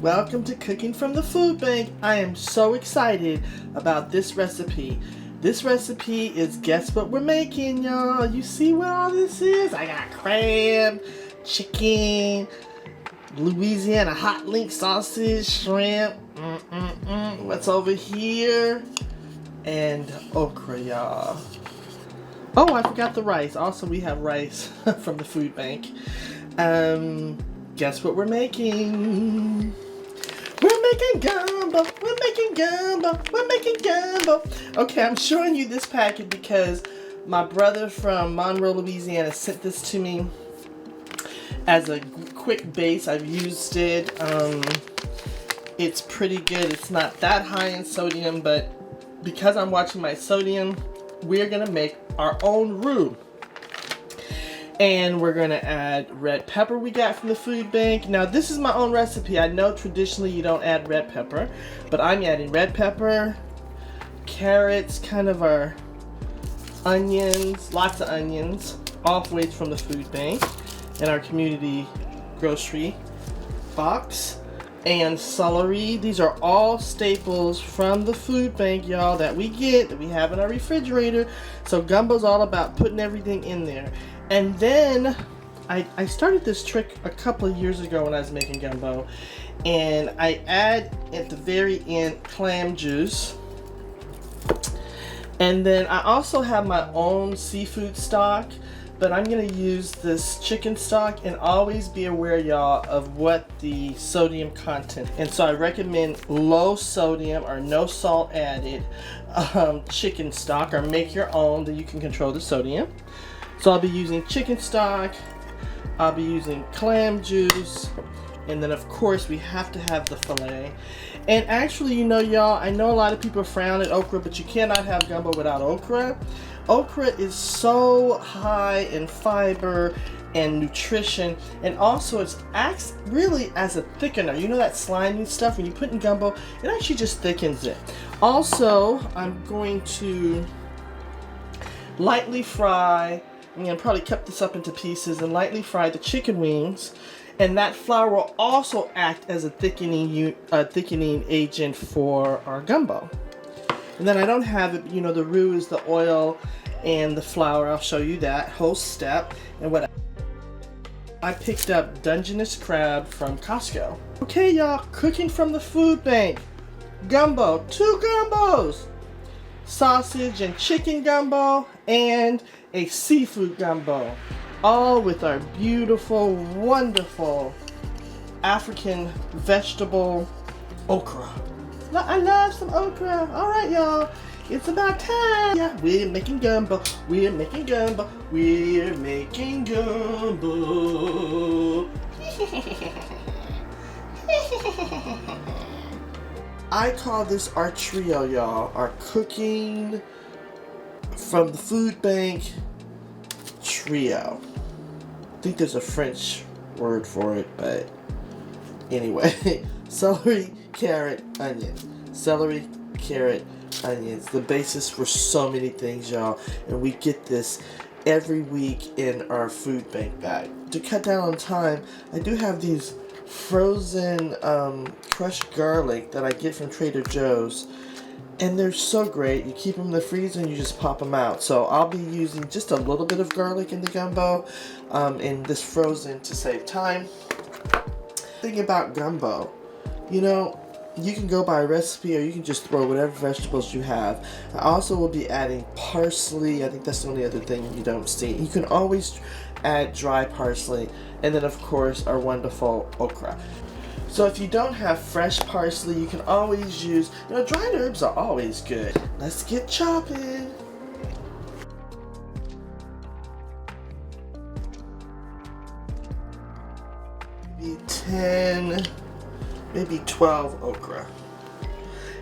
Welcome to Cooking from the Food Bank. I am so excited about this recipe. This recipe is, guess what we're making, y'all? You see what all this is? I got crab, chicken, Louisiana hot link sausage, shrimp, what's over here? And okra, y'all. Oh, I forgot the rice. Also, we have rice from the food bank. Guess what we're making? We're making gumbo. We're making gumbo. We're making gumbo. Okay, I'm showing you this packet because my brother from Monroe, Louisiana sent this to me as a quick base. I've used it. It's pretty good. It's not that high in sodium, but because I'm watching my sodium, we're gonna make our own roux. And we're gonna add red pepper we got from the food bank. Now this is my own recipe. I know traditionally you don't add red pepper, but I'm adding red pepper, carrots, kind of our onions, lots of onions, off-white from the food bank in our community grocery box, and celery. These are all staples from the food bank, y'all, that we have in our refrigerator. So gumbo's all about putting everything in there. And then I started this trick a couple of years ago when I was making gumbo, and I add at the very end clam juice. And then I also have my own seafood stock, but I'm gonna use this chicken stock, and always be aware, y'all, of what the sodium content. And so I recommend low sodium or no salt added chicken stock, or make your own, that you can control the sodium. So I'll be using chicken stock, I'll be using clam juice, and then of course we have to have the filet. And actually, you know, y'all, I know a lot of people frown at okra, but you cannot have gumbo without okra. Okra is so high in fiber and nutrition, and also it acts really as a thickener. You know that slimy stuff when you put in gumbo, it actually just thickens it. Also, I'm going to lightly fry, I'm going to probably cut this up into pieces and lightly fry the chicken wings, and that flour will also act as a thickening agent for our gumbo. And then I don't have it, you know, the roux is the oil and the flour. I'll show you that whole step. And what I picked up Dungeness crab from Costco. Okay, y'all, cooking from the food bank. Gumbo, 2 gumbos. Sausage and chicken gumbo and a seafood gumbo, all with our beautiful, wonderful African vegetable okra. I love some okra. All right, y'all, it's about time. Yeah, we're making gumbo. We're making gumbo. We're making gumbo. I call this our trio, y'all. Our cooking from the food bank trio. I think there's a French word for it, but anyway. Celery, carrot, onion. Celery, carrot, onions. The basis for so many things, y'all. And we get this every week in our food bank bag. To cut down on time, I do have these frozen crushed garlic that I get from Trader Joe's, and they're so great. You keep them in the freezer and you just pop them out. So I'll be using just a little bit of garlic in the gumbo in this frozen to save time. Thing about gumbo, you know, you can go by a recipe or you can just throw whatever vegetables you have. I also will be adding parsley. I think that's the only other thing you don't see. You can always add dry parsley, and then of course our wonderful okra. So if you don't have fresh parsley, you can always use, you know, dried herbs are always good. Let's get chopping. Maybe 10, maybe 12 okra.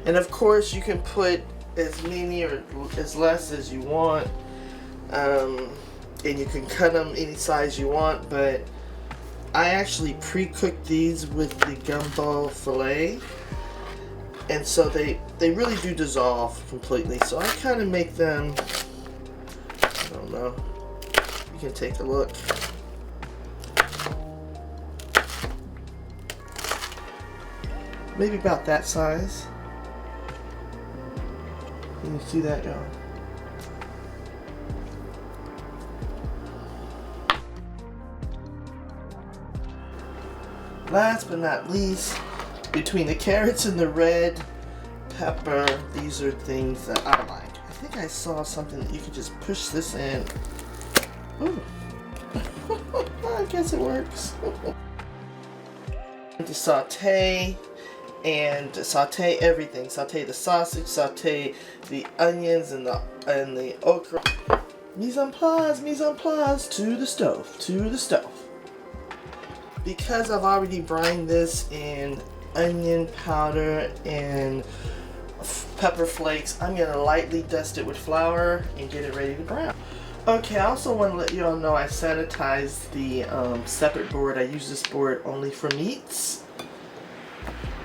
And of course you can put as many or as less as you want. And you can cut them any size you want, but I actually pre-cook these with the gumbo fillet, and so they really do dissolve completely. So I kind of make them, I don't know, you can take a look. maybe about that size. Can you see that, y'all? Last but not least, between the carrots and the red pepper, these are things that I like. I think I saw something that you could just push this in. Ooh. I guess it works. To saute and saute everything. Saute the sausage, saute the onions and the okra. Mise en place to the stove, to the stove. Because I've already brined this in onion powder and pepper flakes, I'm going to lightly dust it with flour and get it ready to brown. Okay, I also want to let you all know I sanitized the separate board. I use this board only for meats.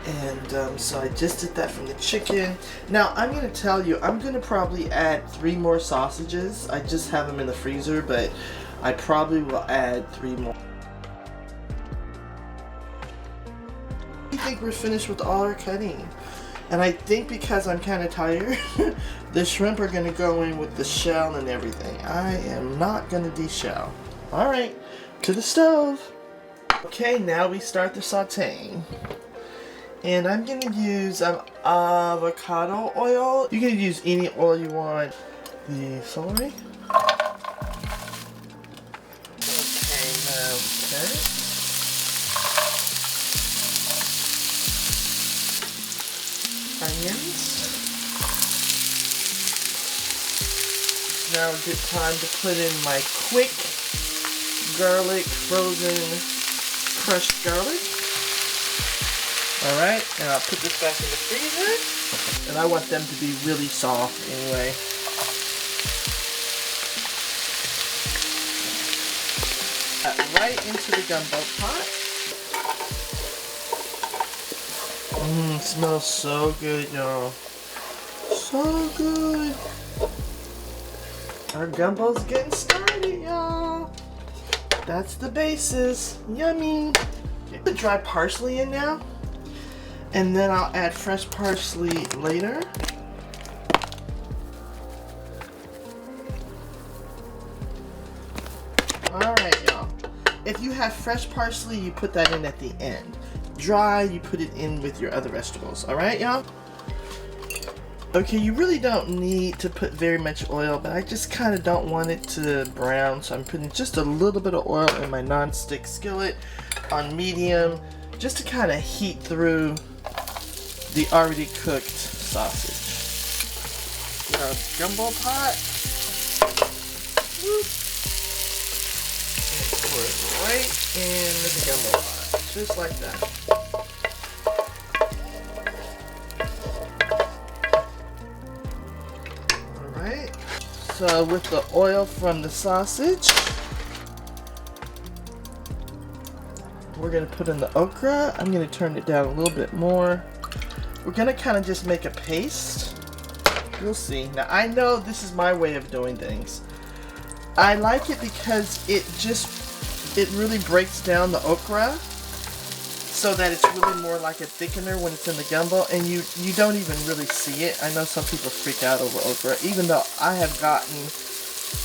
And so I just did that from the chicken. Now I'm going to tell you, I'm going to probably add 3 more sausages. I just have them in the freezer, but I probably will add 3 more. I think we're finished with all our cutting. And I think because I'm kind of tired, the shrimp are going to go in with the shell and everything. I am not going to de-shell. Alright, to the stove. Okay, now we start the sauteing. And I'm going to use avocado oil. You can use any oil you want. The celery. Okay, now carrot. Onions. Now a good time to put in my quick garlic, frozen crushed garlic. Alright, and I'll put this back in the freezer. And I want them to be really soft anyway. Right into the gumbo pot. Smells so good, y'all. So good. Our gumbo's getting started, y'all. That's the basis. Yummy. Put dry parsley in now. And then I'll add fresh parsley later. Alright, y'all. If you have fresh parsley, you put that in at the end. Dry, you put it in with your other vegetables. Alright, y'all? Okay, you really don't need to put very much oil, but I just kind of don't want it to brown, so I'm putting just a little bit of oil in my non-stick skillet on medium, just to kind of heat through the already cooked sausage. Our gumbo pot. Whoop. And pour it right in the gumbo pot, just like that. Alright, so with the oil from the sausage, we're going to put in the okra. I'm going to turn it down a little bit more. We're going to kind of just make a paste. You'll see. Now I know this is my way of doing things. I like it because it really breaks down the okra so that it's really more like a thickener when it's in the gumbo, and you don't even really see it. I know some people freak out over okra, even though I have gotten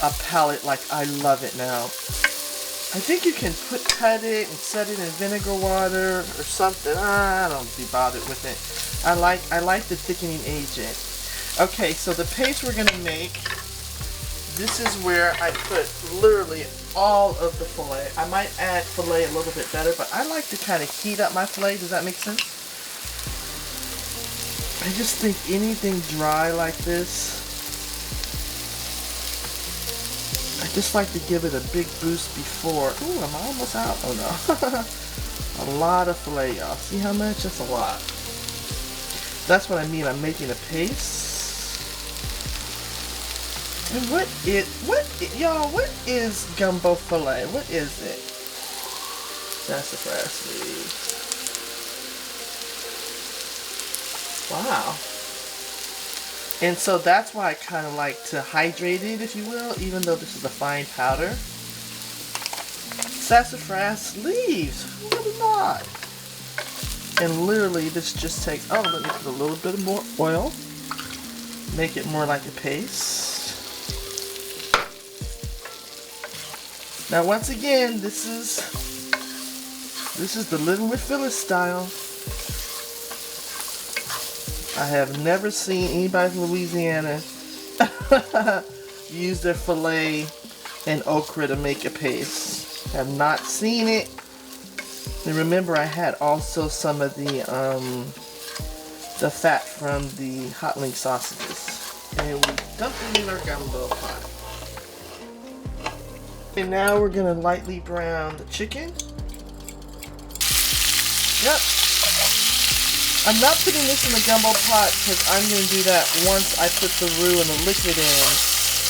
a palate like I love it now. I think you can cut it and set it in vinegar water or something. I don't be bothered with it. I like the thickening agent. Okay, so the paste we're gonna make, this is where I put literally all of the filet. I might add filet a little bit better, but I like to kind of heat up my filet. Does that make sense? I just think anything dry like this, I just like to give it a big boost before. Ooh, am I almost out? Oh no. A lot of filet, y'all. See how much? That's a lot. That's what I mean. I'm making a paste. And what is gumbo filet? What is it? Sassafras leaves. Wow. And so that's why I kind of like to hydrate it, if you will, even though this is a fine powder. Sassafras leaves. Who would have thought? And literally this just takes, oh, let me put a little bit more oil. Make it more like a paste. Now once again, this is the Living with Phyllis style. I have never seen anybody from Louisiana use their filet and okra to make a paste. Have not seen it. And remember, I had also some of the fat from the hot link sausages. And we dump it in our gumbo pot. And now we're gonna lightly brown the chicken. Yep. I'm not putting this in the gumbo pot because I'm going to do that once I put the roux and the liquid in,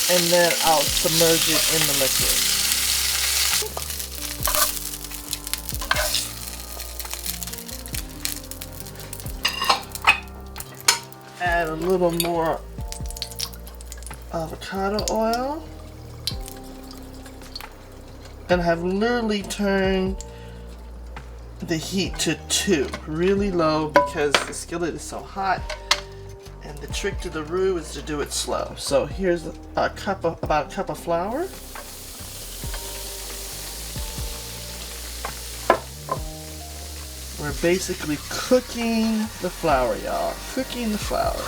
and then I'll submerge it in the liquid. Add a little more avocado oil. And I have literally turned the heat to 2, really low, because the skillet is so hot, and the trick to the roux is to do it slow. So here's about a cup of flour. We're basically cooking the flour, y'all. Cooking the flour.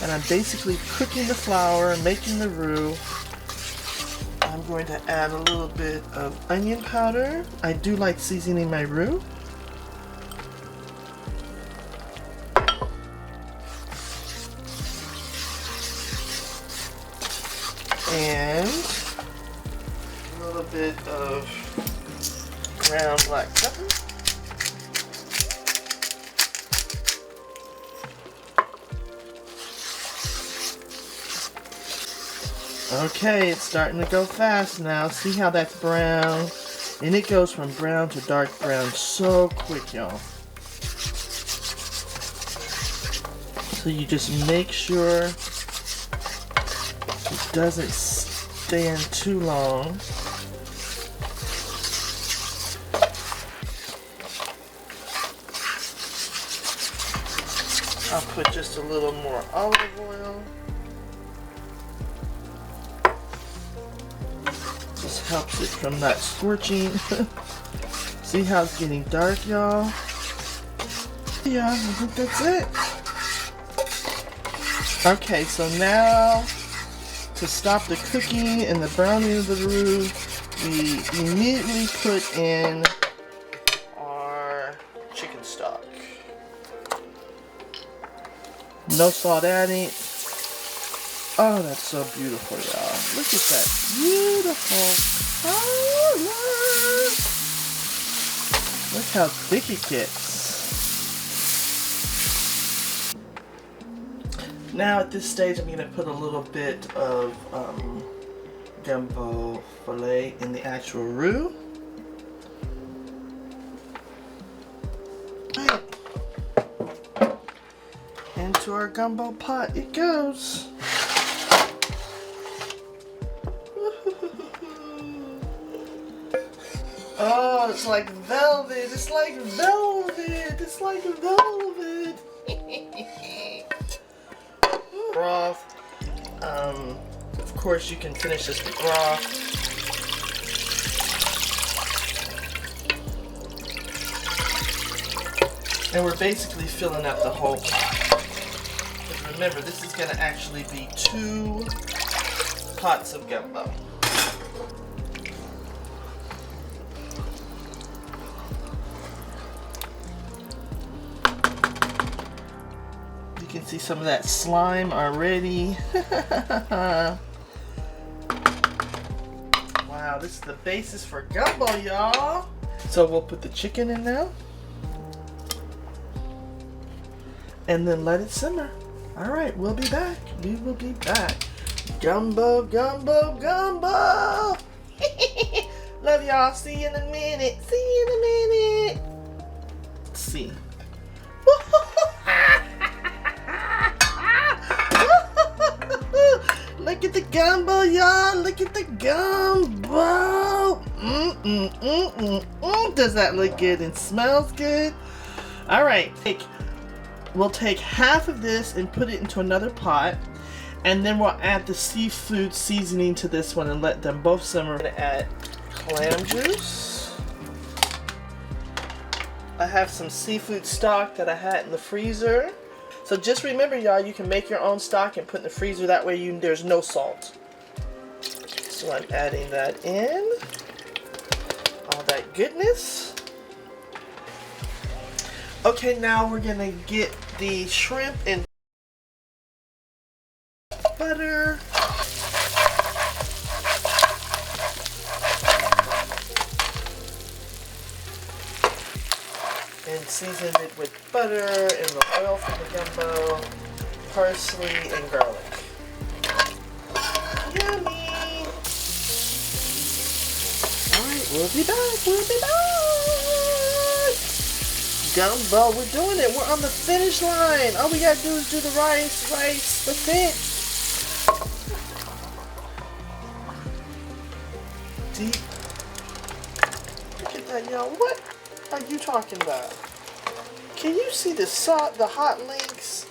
And I'm basically cooking the flour, making the roux. I'm going to add a little bit of onion powder. I do like seasoning my roux. And a little bit of ground black pepper. Okay, it's starting to go fast now. See how that's brown? And it goes from brown to dark brown so quick, y'all. So you just make sure it doesn't stand too long. I'll put just a little more olive oil. Just helps it from not scorching. See how it's getting dark, y'all? Yeah, I think that's it. Okay, so now to stop the cooking and the browning of the roux, we immediately put in our chicken stock. No salt added. Oh, that's so beautiful, y'all. Look at that beautiful color. Look how thick it gets. Now at this stage, I'm going to put a little bit of gumbo filet in the actual roux. Right. Into our gumbo pot it goes. Oh, it's like velvet. It's like velvet. It's like velvet. Broth. Of course, you can finish this with broth. And we're basically filling up the whole pot. But remember, this is going to actually be 2 pots of gumbo. You can see some of that slime already. Wow, this is the basis for gumbo, y'all. So we'll put the chicken in now. And then let it simmer. Alright, we'll be back. We will be back. Gumbo, gumbo, gumbo! Love y'all. See you in a minute. See you in a minute. See. Look at the gumbo, y'all. Look at the gumbo. Does that look good and smells good? All right, we'll take half of this and put it into another pot, and then we'll add the seafood seasoning to this one and let them both simmer. I'm gonna add clam juice. I have some seafood stock that I had in the freezer. So just remember, y'all, you can make your own stock and put in the freezer. That way there's no salt. So I'm adding that in. All that goodness. Okay, now we're gonna get the shrimp and butter. And season it with butter and the oil from the gumbo, parsley, and garlic. Yummy! Alright, we'll be back, Gumbo, we're doing it. We're on the finish line. All we gotta do is do the rice, that's it. Deep. Look at that, y'all. What are you talking about? Can you see the hot links?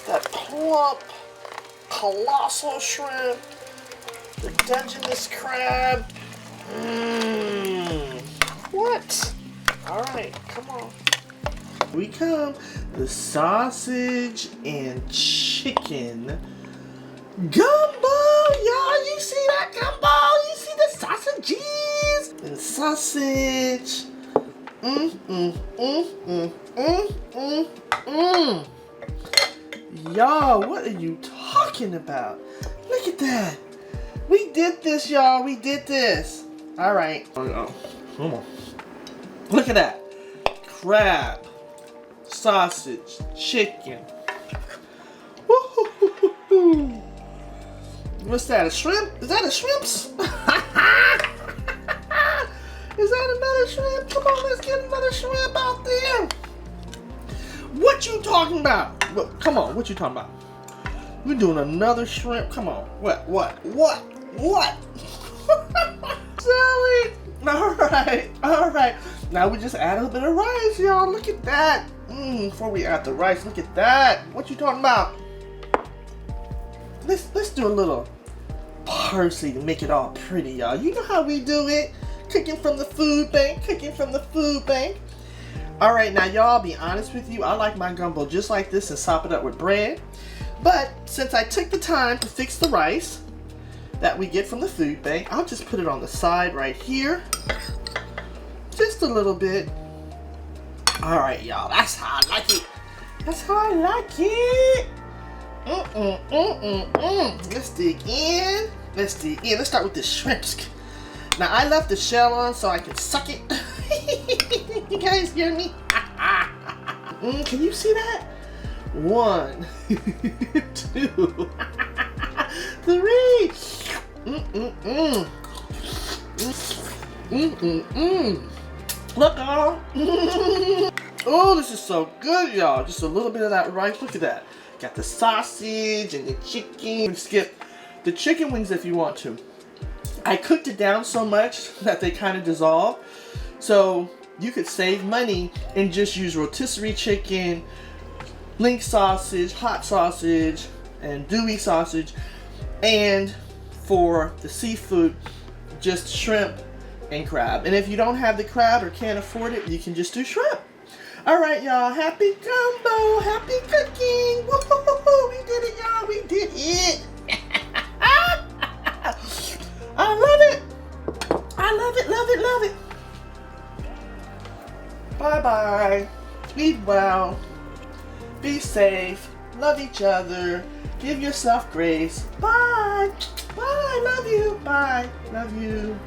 That plump, colossal shrimp, the Dungeness crab. What? All right, come on. Here we come. The sausage and chicken gumbo. Y'all, you see that gumbo? You see the sausages and sausage. Y'all, what are you talking about? Look at that. We did this, y'all. We did this. All right. Come on. Look at that. Crab, sausage, chicken. Woo-hoo-hoo-hoo-hoo. What's that, a shrimp? Is that a shrimps? Is that another shrimp? Come on, let's get another shrimp out there. What you talking about? Come on, what you talking about? We're doing another shrimp. Come on. What? Silly. All right. Now we just add a little bit of rice, y'all. Look at that. Before we add the rice, look at that. What you talking about? Let's do a little parsley to make it all pretty, y'all. You know how we do it. Cooking from the food bank. All right, now y'all, I'll be honest with you. I like my gumbo just like this and sop it up with bread. But since I took the time to fix the rice that we get from the food bank, I'll just put it on the side right here. Just a little bit. All right, y'all, that's how I like it. Let's dig in. Let's start with the shrimps. Now, I left the shell on so I can suck it. You guys hear me? Can you see that? 1, 2, 3. Look, y'all. Oh, this is so good, y'all. Just a little bit of that rice. Look at that. Got the sausage and the chicken. Skip the chicken wings if you want to. I cooked it down so much that they kind of dissolve. So you could save money and just use rotisserie chicken, link sausage, hot sausage, and dewy sausage. And for the seafood, just shrimp and crab. And if you don't have the crab or can't afford it, you can just do shrimp. All right, y'all. Happy gumbo. Happy cooking. Woo-hoo-hoo-hoo. We did it, y'all. We did it. I love it. Love it. Bye-bye. Be well. Be safe. Love each other. Give yourself grace. Bye. Bye. Love you. Bye. Love you.